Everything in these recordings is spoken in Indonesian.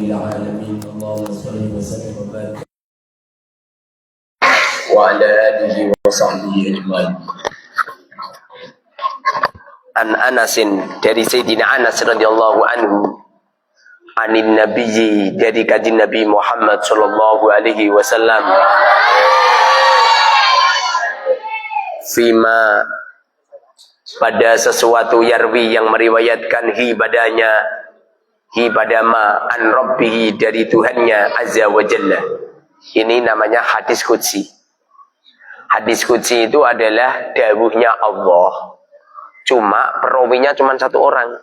العالمين اللهم صل وسلم وبارك وعلى آله وصحبه أجمعين. An Anasin, dari Sayyidina Anas radhiyallahu anhu, anin nabiyyi, dari kanjeng Nabi Muhammad sallallahu alaihi wasallam, fima, pada sesuatu yarwi yang meriwayatkan hi padama an rabbihi, dari Tuhannya azza wa jalla. Ini namanya hadis qudsi. Hadis qudsi itu adalah dawuhnya Allah, cuma perawinya cuma satu orang.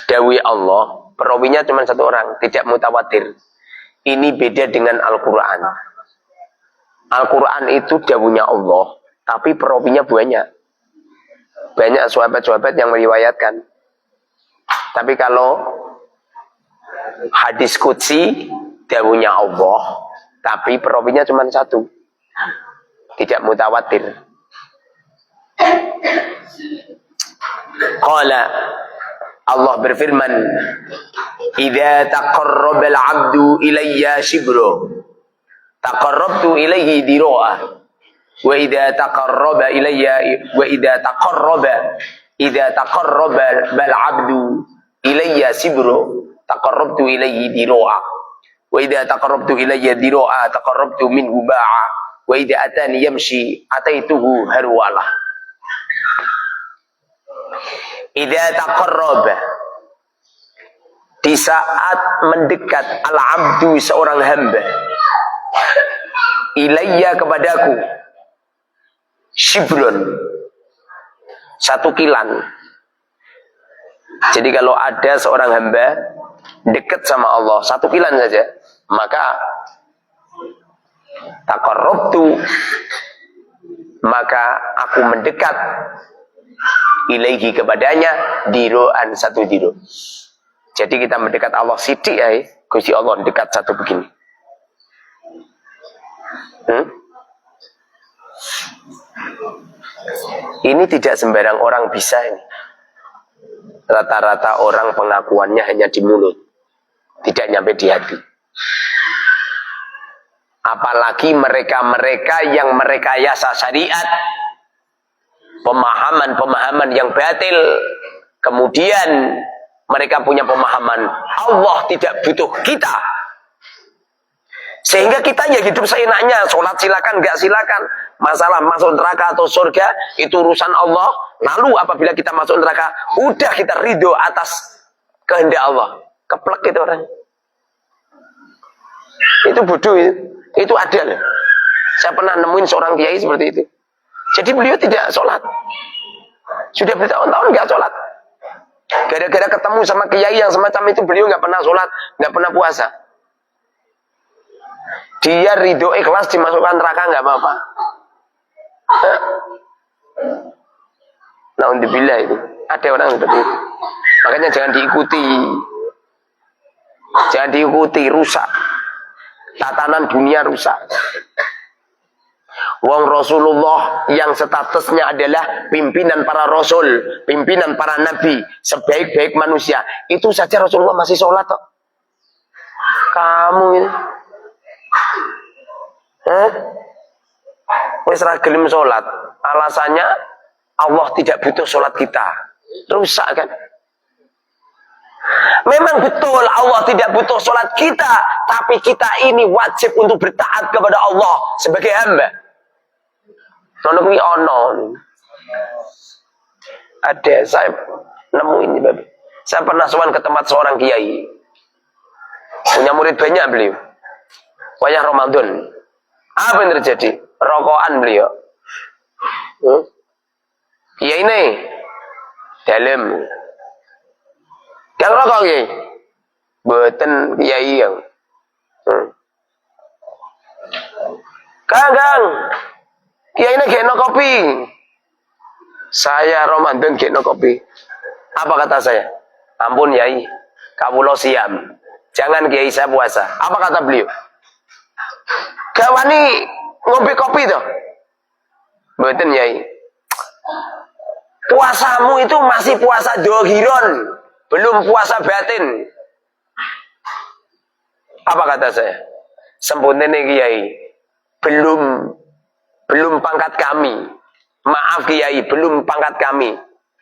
Dawuh Allah, perawinya cuma satu orang, tidak mutawatir. Ini beda dengan Al-Quran. Al-Quran itu dawuhnya Allah, tapi perawinya banyak. Banyak sahabat-sahabat yang meriwayatkan. Tapi kalau hadis qudsi, dawuhnya Allah, tapi perawinya cuma satu, tidak mutawatir. Qala, Allah berfirman, idza taqarraba al-'abdu ilayya shibra, taqarrabtu ilayhi dira'ah, wa idza taqarraba al-'abdu ilayya shibra, taqarrabtu ilayhi dira'ah, wa idza taqarrabtu ilayya dira'ah taqarrabtu minhu ba'a, wa idza atani yamshi ataituhu harwalah. Idza taqarraba, di saat mendekat al-'abdu, seorang hamba, ilayya, kepadaku, shibrun, satu kilan. Jadi kalau ada seorang hamba dekat sama Allah satu kilan saja, maka taqarrabtu, maka aku mendekat, ilaihi, kepadanya, diro'an, satu diro. Jadi kita mendekat Allah sidik ya, Gusti Allah dekat satu begini. Ini tidak sembarang orang bisa ini. Rata-rata orang pengakuannya hanya di mulut, tidak nyampe di hati. Apalagi mereka-mereka yang merekayasa syariat, pemahaman-pemahaman yang batil. Kemudian mereka punya pemahaman Allah tidak butuh kita, sehingga kita ya hidup seenaknya, sholat silakan, enggak silakan. Masalah masuk neraka atau surga itu urusan Allah. Lalu apabila kita masuk neraka, udah kita ridho atas kehendak Allah. Keplek itu orang. Itu bodoh itu. Itu ada loh. Saya pernah nemuin seorang kiai seperti itu. Jadi beliau tidak sholat. Sudah bertahun-tahun nggak sholat. Gara-gara ketemu sama kiai yang semacam itu, beliau nggak pernah sholat, nggak pernah puasa. Dia ridho ikhlas dimasukkan neraka nggak apa-apa. Naudzubillah, itu ada orang seperti itu. Makanya jangan diikuti. Jangan diikuti, rusak. Tatanan dunia rusak. Wong Rasulullah yang statusnya adalah pimpinan para rasul, pimpinan para nabi, sebaik-baik manusia, itu saja Rasulullah masih sholat kok. Kamu ini wis ra gelem sholat, alasannya Allah tidak butuh sholat kita. Rusak kan? Memang betul Allah tidak butuh sholat kita, tapi kita ini wajib untuk bertaat kepada Allah sebagai hamba. Ada, saya nemuin ini, babi. Saya pernah sowan ke tempat seorang kiai, punya murid banyak beliau. Wayah Ramadan, apa yang terjadi? Rokokan beliau. Kiai ini dalam yang rokok kiai, boten kiai yang Kang, kiai ini geno kopi. Saya Ramadan geno kopi. Apa kata saya? Ampun yai, kawula siam. Jangan kiai, saya puasa. Apa kata beliau? Gawani ngopi kopi toh? Mboten yai. Puasamu itu masih puasa dohiron, belum puasa batin. Apa kata saya? Sempunene Kiai, belum pangkat kami. Maaf Kiai, belum pangkat kami.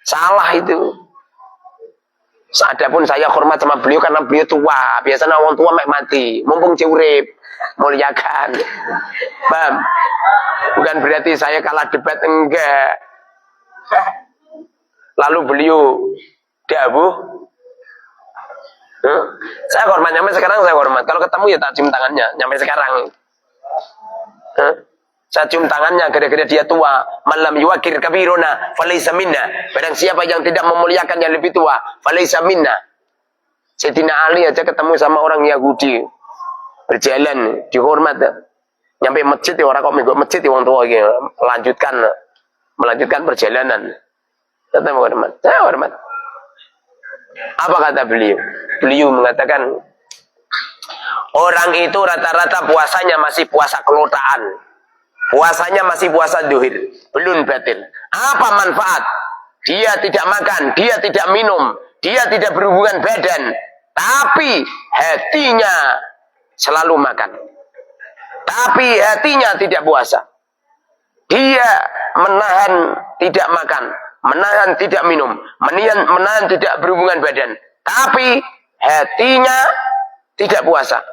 Salah itu. Adapun saya hormat sama beliau karena beliau tua. Biasanya orang tua mati. Mumpung urip, muliakan. Paham? Bukan berarti saya kalah debat, enggak. Lalu beliau dawuh, saya hormat, nyampe sekarang saya hormat. Kalau ketemu ya tak cium tangannya, nyampe sekarang. Saya cium tangannya gara-gara dia tua. Malam yuwakir kabiruna falaysa minna. Barang siapa yang tidak memuliakan yang lebih tua, falaysa minna. Sayyidina Ali aja ketemu sama orang Yahudi. Berjalan, dihormat. Nyampe masjid ya orang kok minggu masjid ya orang tua gitu. Melanjutkan perjalanan. Saya hormat. Saya hormat. Apa kata beliau? Beliau mengatakan orang itu rata-rata puasanya masih puasa kelotaan. Puasanya masih puasa duhir, belum batin. Apa manfaat? Dia tidak makan, dia tidak minum, dia tidak berhubungan badan, tapi hatinya selalu makan. Tapi hatinya tidak puasa. Dia menahan tidak makan, menahan tidak minum, menahan tidak berhubungan badan, tapi hatinya tidak puasa.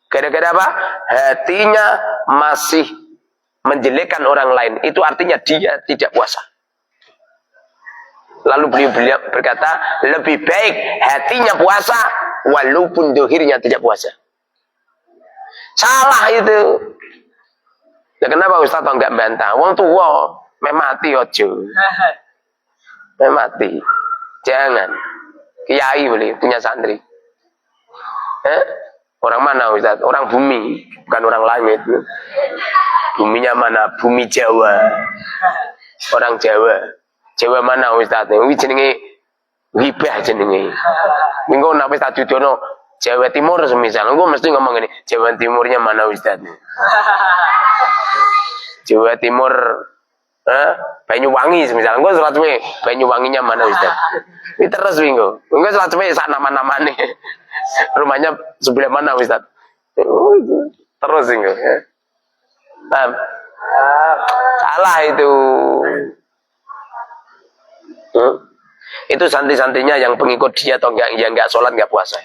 Gara-gara apa? Hatinya masih menjelekkan orang lain. Itu artinya dia tidak puasa. Lalu beliau berkata, lebih baik hatinya puasa walaupun dohirnya tidak puasa. Salah itu. Ya kenapa Ustaz enggak bantah? Wong tua mati ojo. Mati. Jangan. Kiai boleh punya santri. Orang mana Ustaz? Orang bumi, bukan orang langit. Buminya mana? Bumi Jawa. Orang Jawa. Jawa mana Ustaz? Ini jenenge hibah jenenge. Minggu nak wis tak dudono Jawa Timur semisal. Engko mesti ngomong ini, Jawa Timurnya mana Ustaz? Jawa Timur Banyuwangi semisal. Engko salat suwe Banyuwanginya mana Ustaz? Ini terus minggu. Engko salat suwe sak nama-namane. Rumahnya sebelah mana Ustaz? Terus minggu. Salah itu. Itu santri-santrinya yang pengikut dia atau enggak, yang enggak sholat enggak puasa.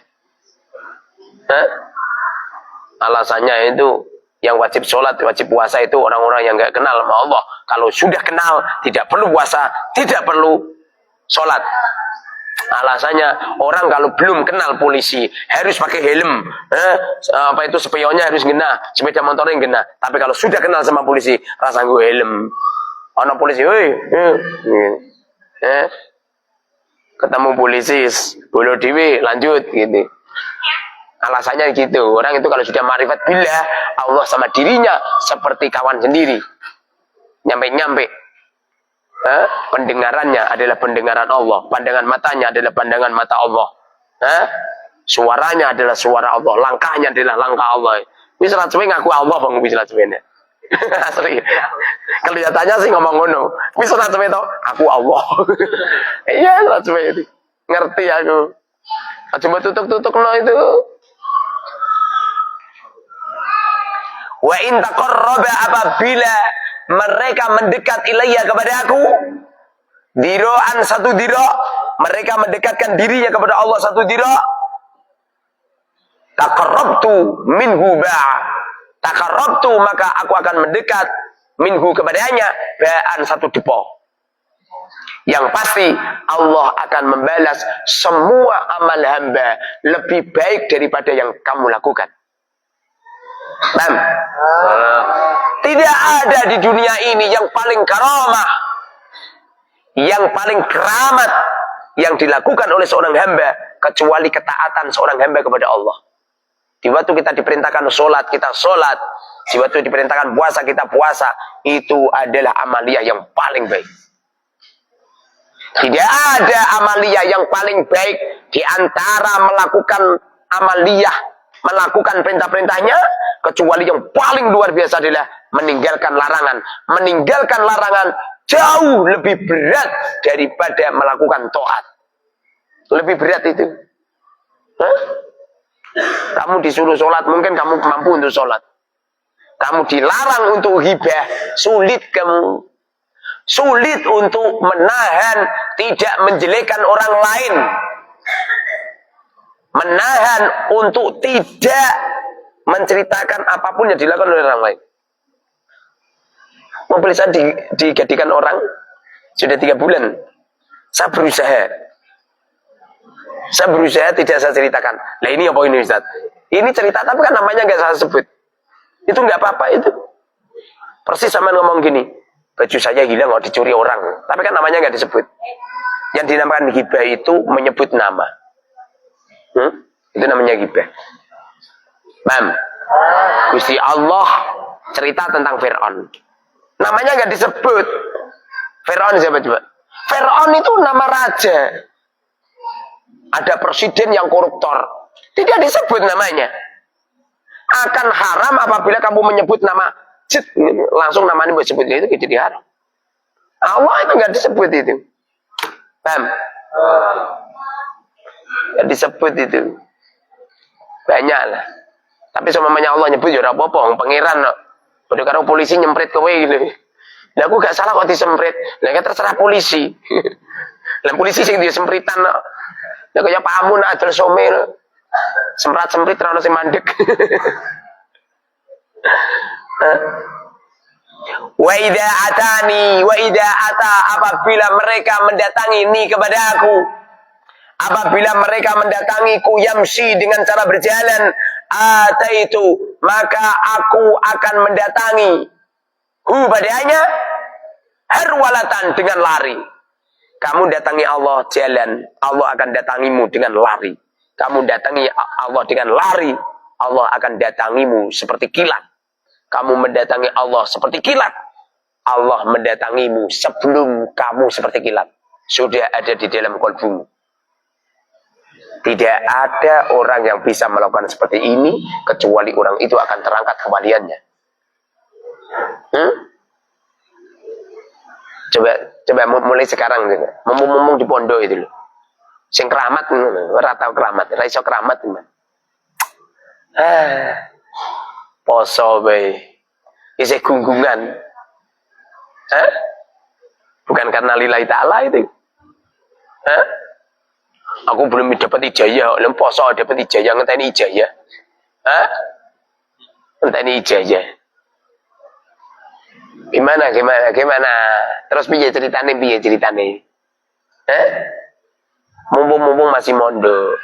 Alasannya itu yang wajib sholat, wajib puasa itu orang-orang yang enggak kenal sama Allah. Kalau sudah kenal, tidak perlu puasa, tidak perlu sholat. Alasannya orang kalau belum kenal polisi harus pakai helm, apa itu spionnya harus genah, sepeda motornya genah. Tapi kalau sudah kenal sama polisi, rasa gue helm. Ono polisi, ketemu polisi, bolo dewi, lanjut gitu. Alasannya gitu. Orang itu kalau sudah ma'rifat billah, Allah sama dirinya seperti kawan sendiri. Nyampe-nyampe. Pendengarannya adalah pendengaran Allah, pandangan matanya adalah pandangan mata Allah, suaranya adalah suara Allah, langkahnya adalah langkah Allah. Wis salat suwe ngaku Allah bang, wis salat suwene. Asli. Kelihatannya sih ngomong ngono. Wis salat suwe to, aku Allah. Iya salat suwe itu. Ngerti aku. Coba tutuk-tutuk no itu. Wa in taqarraba apabila mereka mendekat ilayya kepada aku diro'an satu diro', mereka mendekatkan dirinya kepada Allah satu diro', taqarrabtu minhu ba'a, taqarrabtu maka aku akan mendekat minhu kepadanya ba'an satu depo. Yang pasti Allah akan membalas semua amal hamba lebih baik daripada yang kamu lakukan. Tidak ada di dunia ini yang paling karamah, yang paling keramat yang dilakukan oleh seorang hamba kecuali ketaatan seorang hamba kepada Allah. Di waktu kita diperintahkan sholat, kita sholat. Di waktu diperintahkan puasa, kita puasa. Itu adalah amaliyah yang paling baik. Tidak ada amaliyah yang paling baik di antara melakukan amaliyah, melakukan perintah-perintahnya, kecuali yang paling luar biasa adalah meninggalkan larangan. Meninggalkan larangan jauh lebih berat daripada melakukan taat. Lebih berat itu. Kamu disuruh sholat, mungkin kamu mampu untuk sholat. Kamu dilarang untuk hibah, sulit kamu. Sulit untuk menahan tidak menjelekkan orang lain. Menahan untuk tidak menceritakan apapun yang dilakukan oleh orang lain. Mobil saya digadikan orang sudah 3 bulan. Saya berusaha tidak saya ceritakan. Nah ini apa ini Ustaz? Ini cerita tapi kan namanya nggak saya sebut. Itu nggak apa-apa itu. Persis sama ngomong gini, baju saya hilang kalau dicuri orang. Tapi kan namanya nggak disebut. Yang dinamakan ghibah itu menyebut nama. Itu namanya ghibah. Paham? Gusti Allah cerita tentang Fir'aun. Namanya nggak disebut. Fir'aun siapa coba? Fir'aun itu nama raja. Ada presiden yang koruptor. Tidak disebut namanya. Akan haram apabila kamu menyebut nama langsung namanya disebut itu jadi haram. Allah itu nggak disebut itu. Paham? Nggak disebut itu. Banyak lah. Tapi semuanya Allah nyebut ya apa-apa, pangeran. Udah karo polisi nyemprit kowe gitu. Lah aku gak salah kok disemprit. Lah kan terserah polisi. Lah polisi sing disempritan kok. Lah kaya pamun adol somel. Semrat-semprit ra ono sing mandek. Wa idza ata apabila mereka mendatangi ni kepada aku. Apabila mereka mendatangiku yamsi dengan cara berjalan, ataitu maka aku akan mendatangi padanya harwalatan dengan lari. Kamu datangi Allah jalan, Allah akan datangimu dengan lari. Kamu datangi Allah dengan lari, Allah akan datangimu seperti kilat. Kamu mendatangi Allah seperti kilat, Allah mendatangimu sebelum kamu seperti kilat. Sudah ada di dalam kalbumu. Tidak ada orang yang bisa melakukan seperti ini kecuali orang itu akan terangkat kewaliannya. Coba mulai sekarang gitu. Ngomong di pondok itu loh. Sing keramat ora tau keramat, ora iso keramat teman. Poso bae. Isih gunggungan. Bukan karena lillahi ta'ala itu. Aku belum dapat ijazah, poso dapat ijazah, ngenteni ijazah. Ngenteni ijazah. Gimana? Terus piye ceritane? Mumpung masih mondok.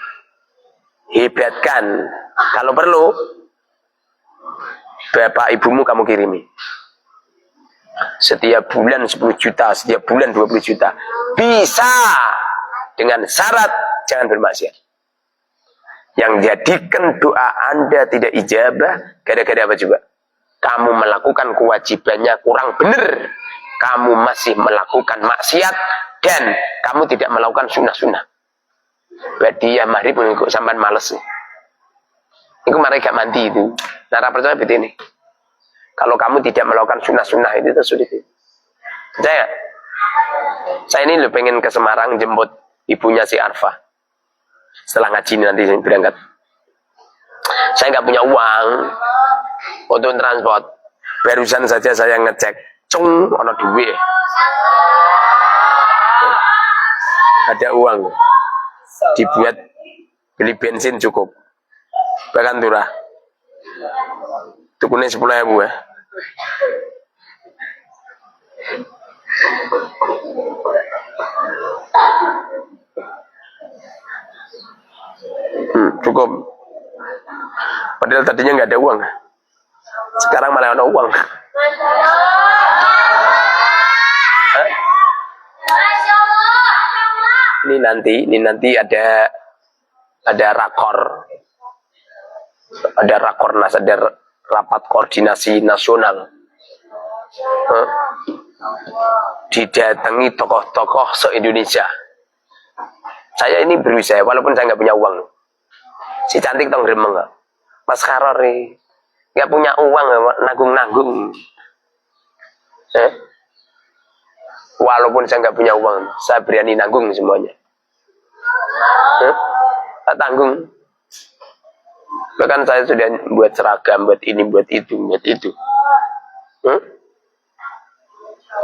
Hebatkan. Kalau perlu bapak ibumu kamu kirimi. Setiap bulan 10 juta, setiap bulan 20 juta. Bisa. Dengan syarat jangan bermaksiat. Yang jadikan doa Anda tidak ijabah gara-gara apa juga? Kamu melakukan kewajibannya kurang benar. Kamu masih melakukan maksiat dan kamu tidak melakukan sunnah-sunnah. Berarti ya maghrib kok sampean males. Itu mereka mandi itu. Nara percaya betul ini. Kalau kamu tidak melakukan sunnah-sunnah itu sulit. Saya ini lo pengen ke Semarang jemput ibunya si Arfa. Setelah ngaji nanti berangkat. Saya nggak punya uang untuk transport. Barusan saja saya ngecek, ono duit. Ada uang. Dibuat beli bensin cukup. Bahkan turah. Tukunya 10.000 ya. Cukup. Padahal tadinya nggak ada uang. Sekarang malah ada uang. Ini nanti ada rakor. Ada rakornas, ada rapat koordinasi nasional. Didatangi tokoh-tokoh se-Indonesia. Saya ini berusaha walaupun saya nggak punya uang. Si cantik tong gremeng nggak? Mas Karor nih nggak punya uang, nanggung. Walaupun saya nggak punya uang, saya berani nanggung semuanya. Tak tanggung. Bahkan saya sudah buat seragam, buat ini, buat itu, buat itu.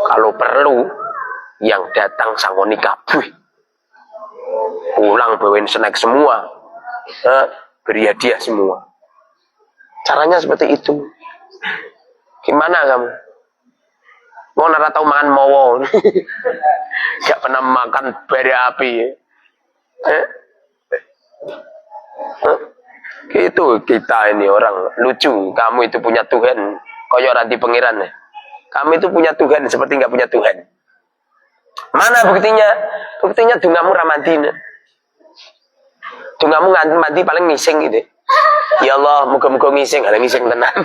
Kalau perlu, yang datang sangoni kabeh. Pulang bawain snack semua. Beri hadiah semua. Caranya seperti itu. Gimana kamu? Mau nara tahu makan mowo. Gak pernah makan bara api. Gitu kita ini orang lucu. Kamu itu punya Tuhan. Koyo ranti pengiran. Kamu itu punya Tuhan seperti nggak punya Tuhan. Mana buktinya? Buktinya dungamu ramadina. Dungamu mandi paling ngising gitu. Ya Allah, muka-muka ngising, ada ngising tenang.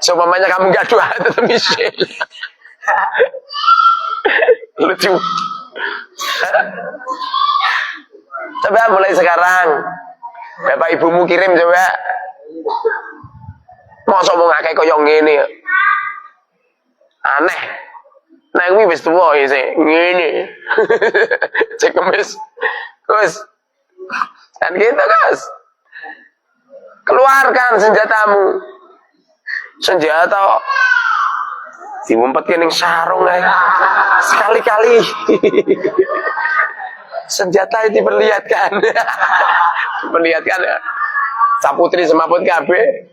Seumpamanya kamu gak doa tetap ngising. Lucu. Coba mulai sekarang. Bapak ibumu kirim coba. Mosok mau ngakei koyo ngene. Aneh. Nah, kuwi wis tuwa iki ngene. Cek kemis. Gus. Dan gitu, Gus. Keluarkan senjatamu. Senjata diumpetke ning sarung ae. Sekali-kali. Senjata itu diperlihatkan. Diperlihatkan ya. Saputri semaput kabeh.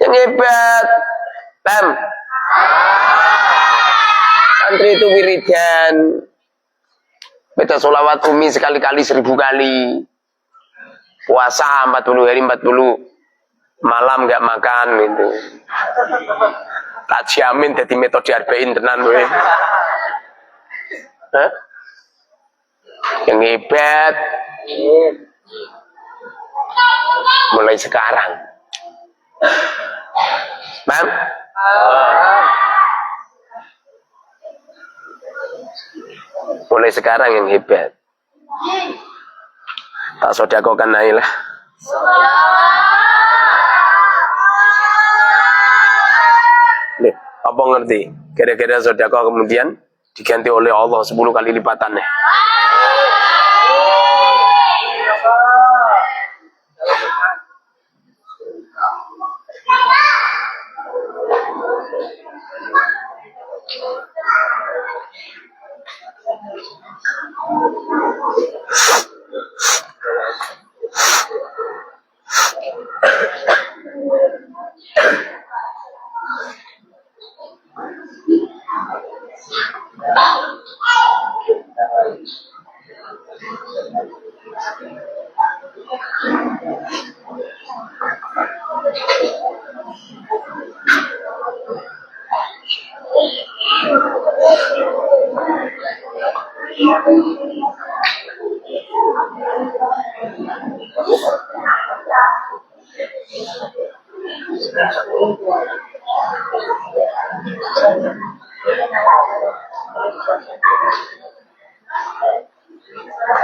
Yang hebat. Paham? Santri itu wiridan. Baca sholawat umi sekali-kali 1000 kali. Puasa 40 hari 40. Malam gak makan gitu. Tak jamin jadi metode arba'in tenan we. Yang hebat. Mulai sekarang. Paham? Mulai sekarang yang hebat. Tak sodakokan aja lah. Nih, apa ngerti? Kira-kira sodakoh kemudian diganti oleh Allah 10 kali lipatannya.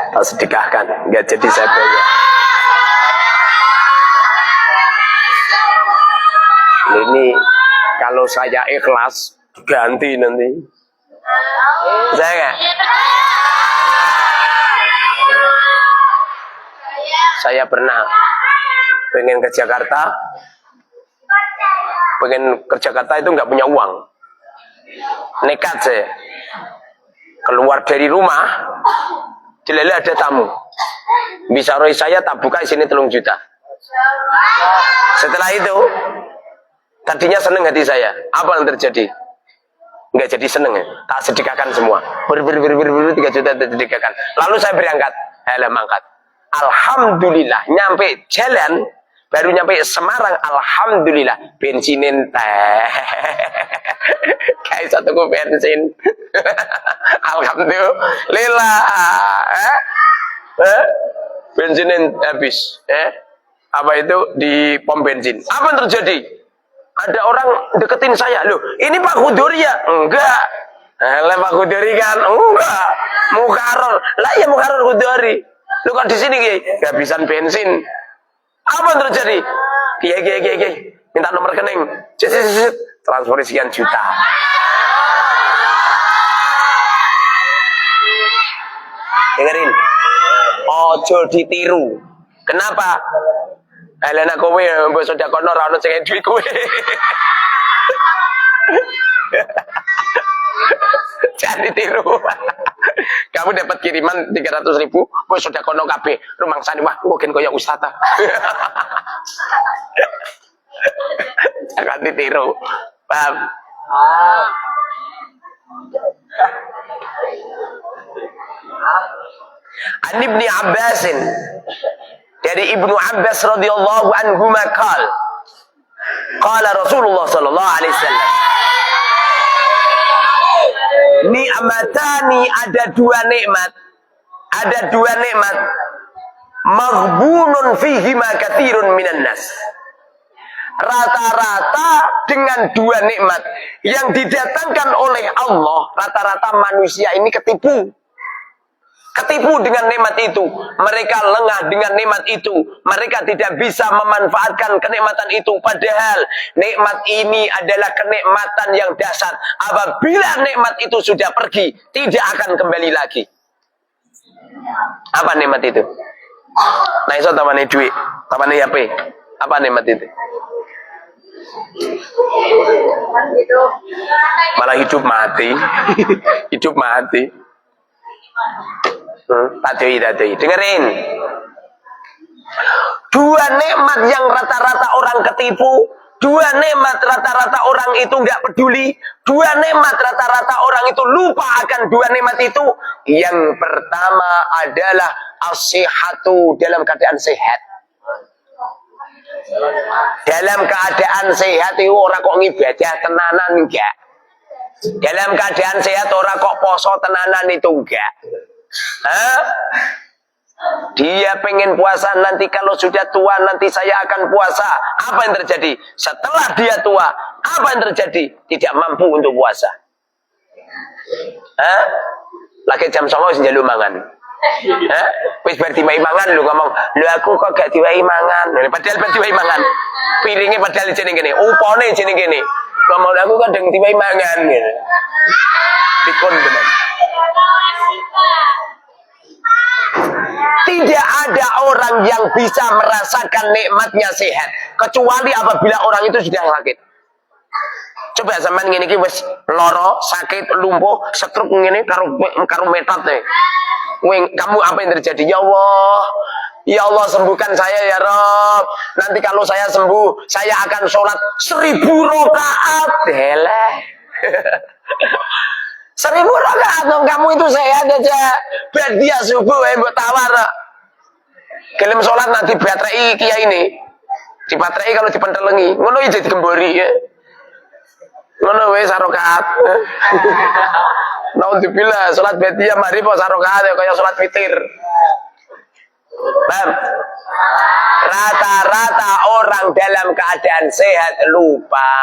Tak sedekahkan, nggak jadi saya bayar. Ini kalau saya ikhlas ganti nanti. Saya nggak? Saya pernah pengen ke Jakarta, itu nggak punya uang, nekat saya keluar dari rumah, jelele ada tamu, bisa roy saya tak buka sini 3 juta. Setelah itu, tadinya seneng hati saya, apa yang terjadi? Nggak jadi seneng ya, tak sedekahkan semua, 3 juta sedekahkan. Lalu saya berangkat, mangkat. Alhamdulillah, nyampe jalan, baru nyampe Semarang, alhamdulillah, bensinin teh. Kayak 1 kup bensin. Alhamdulillah. Bensinin habis. Apa itu di pom bensin? Apa yang terjadi? Ada orang deketin saya. Loh, ini Pak Khudori ya? Enggak. Pak Khudori kan? Enggak. Mukaror. Lah ya Mukaror Khudori. Lu kan di sini Kiai, kehabisan bensin. Apa yang terjadi? Kiai, minta nomor rekening. Transfer sekian juta. Dengerin. ojo ditiru. Kenapa? Elena kowe mbok sedekahno ora ono sing duwe kowe. Jangan ditiru. Kamu dapat kiriman 300.000, mbok sedekahno kabeh. Rumangsane wah mungkin koyo ustaz. Jangan ditiru. Paham? An Ibnu Abbasin, dari Ibnu Abbas radhiyallahu anhu maqal qala Rasulullah sallallahu alaihi wasallam, ni'matani, ada dua nikmat maghbunun fihi ma katsirun minan nas. Rata-rata dengan dua nikmat yang didatangkan oleh Allah, rata-rata manusia ini ketipu dengan nikmat itu. Mereka lengah dengan nikmat itu. Mereka tidak bisa memanfaatkan kenikmatan itu. Padahal nikmat ini adalah kenikmatan yang dasar. Apabila nikmat itu sudah pergi, tidak akan kembali lagi. Apa nikmat itu? Nah, iso tamane duit, tamane HP. Apa nikmat itu? Malah hidup mati. Hidup mati. Tadoi. Dengerin. Dua nikmat yang rata-rata orang ketipu, dua nikmat rata-rata orang itu nggak peduli, dua nikmat rata-rata orang itu lupa akan dua nikmat itu. Yang pertama adalah as-sihhatu, dalam keadaan sehat. Dalam keadaan sehat itu orang kok ngibadah tenanan enggak. Dalam keadaan sehat orang kok poso tenanan itu enggak. Dia pengen puasa, nanti kalau sudah tua nanti saya akan puasa. Apa yang terjadi? Setelah dia tua, apa yang terjadi? Tidak mampu untuk puasa. Lagi jam 09.00 njaluk mangan. Wis bar diwai mangan lu ngomong, "Lho aku kok gak diwai mangan." Padahal bar diwai mangan. Piringe padahal jeneng kene, upone jeneng kene. Ngomong aku kadang diwai mangan gitu. Pikun bener. Tidak ada orang yang bisa merasakan nikmatnya sehat kecuali apabila orang itu sudah sakit. Coba zaman ngene iki wis lara, sakit, lumpuh, stroke ngene karo metot e. Kamu apa yang terjadi? Ya Allah sembuhkan saya ya Rob. Nanti kalau saya sembuh, saya akan sholat 1000 rakaat. Deleh. 1000 rakaat dong, kamu itu sehat aja. Dia subuh mbok tawar. Gelem sholat nanti baterai kiai ini. Dibaterai kalau dipentelengi. Ngono iki digembori ya. Ngono wis rakaat. Naudzubillah, salat badiah mari po sarokaat kaya salat witir. Paham? Rata-rata orang dalam keadaan sehat lupa.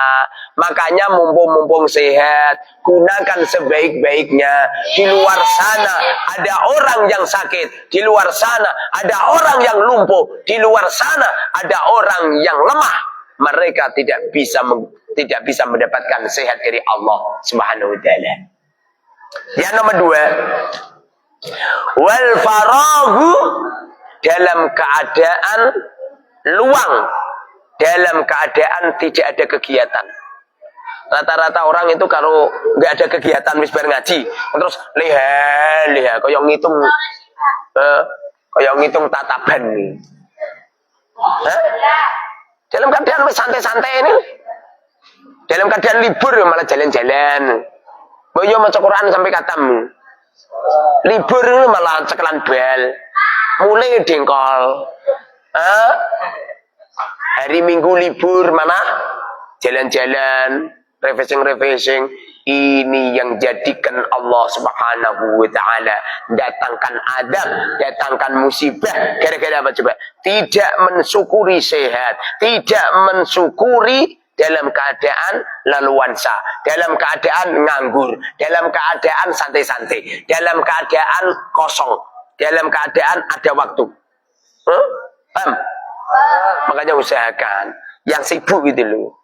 Makanya mumpung sehat, gunakan sebaik-baiknya. Di luar sana ada orang yang sakit, di luar sana ada orang yang lumpuh, di luar sana ada orang yang lemah. Mereka tidak bisa mendapatkan sehat dari Allah Subhanahu wa taala. Yang nomor 2, wal faragu, dalam keadaan luang, dalam keadaan tidak ada kegiatan. Rata-rata orang itu kalau nggak ada kegiatan wis bar ngaji, terus leha koyo ngitung tataban. Dalam keadaan wis santai-santai ini, dalam keadaan libur malah jalan-jalan. Boyo maca Quran sampai katam. Libur malah cekelan bal. Mulai dengkol. Hari Minggu libur mana? Jalan-jalan, refreshing. Ini yang jadikan Allah Subhanahu wa taala datangkan adab, datangkan musibah. Gara-gara apa coba? Tidak mensyukuri sehat, tidak mensyukuri dalam keadaan leluansa, dalam keadaan nganggur, dalam keadaan santai-santai, dalam keadaan kosong, dalam keadaan ada waktu. Paham? Makanya usahakan yang sibuk gitu loh.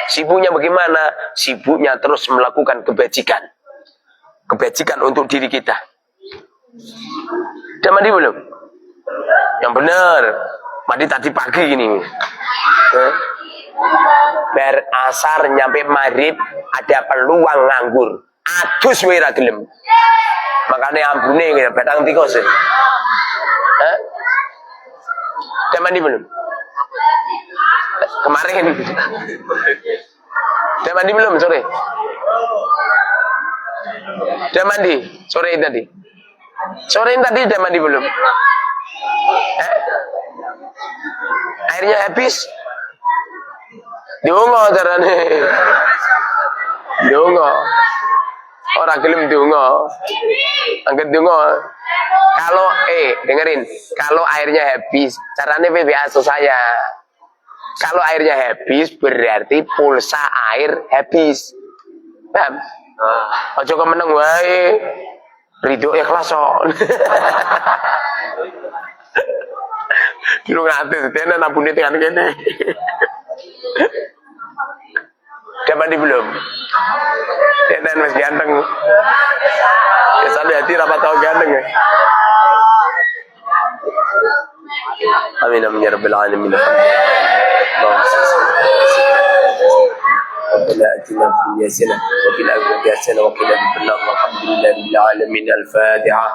Sibuknya bagaimana? Sibuknya terus melakukan kebajikan. Kebajikan untuk diri kita. Udah mandi belum? Yang benar. Mandi tadi pagi gini. Bar asar nyampe maghrib ada peluang nganggur. Adus wae ra gelem. Makane ambune kaya batang tikus. Udah mandi belum? Kemarin. Udah mandi belum sore? Udah mandi sore tadi? Sore tadi udah mandi belum? Airnya habis? Dungo carane. Dungo. Orang gelem dungo. Angkat dungo. Kalau dengerin, kalau airnya habis, caranya PBA saya. Kalau airnya habis berarti pulsa air habis. Paham? Ojo kok meneng wae. Ridho ikhlas kok. Lu ngatis tenan abune tekan kene. Udah mandi belum? Tenan Mas ganteng. Ya sampai hati rapat tau ganteng ya. Amin amin ya rabbil alamin. ربنا اتنا في الدنيا حسنه وفي الاخره حسنه وقنا عذاب النار والحمد لله رب العالمين. الفاتحه.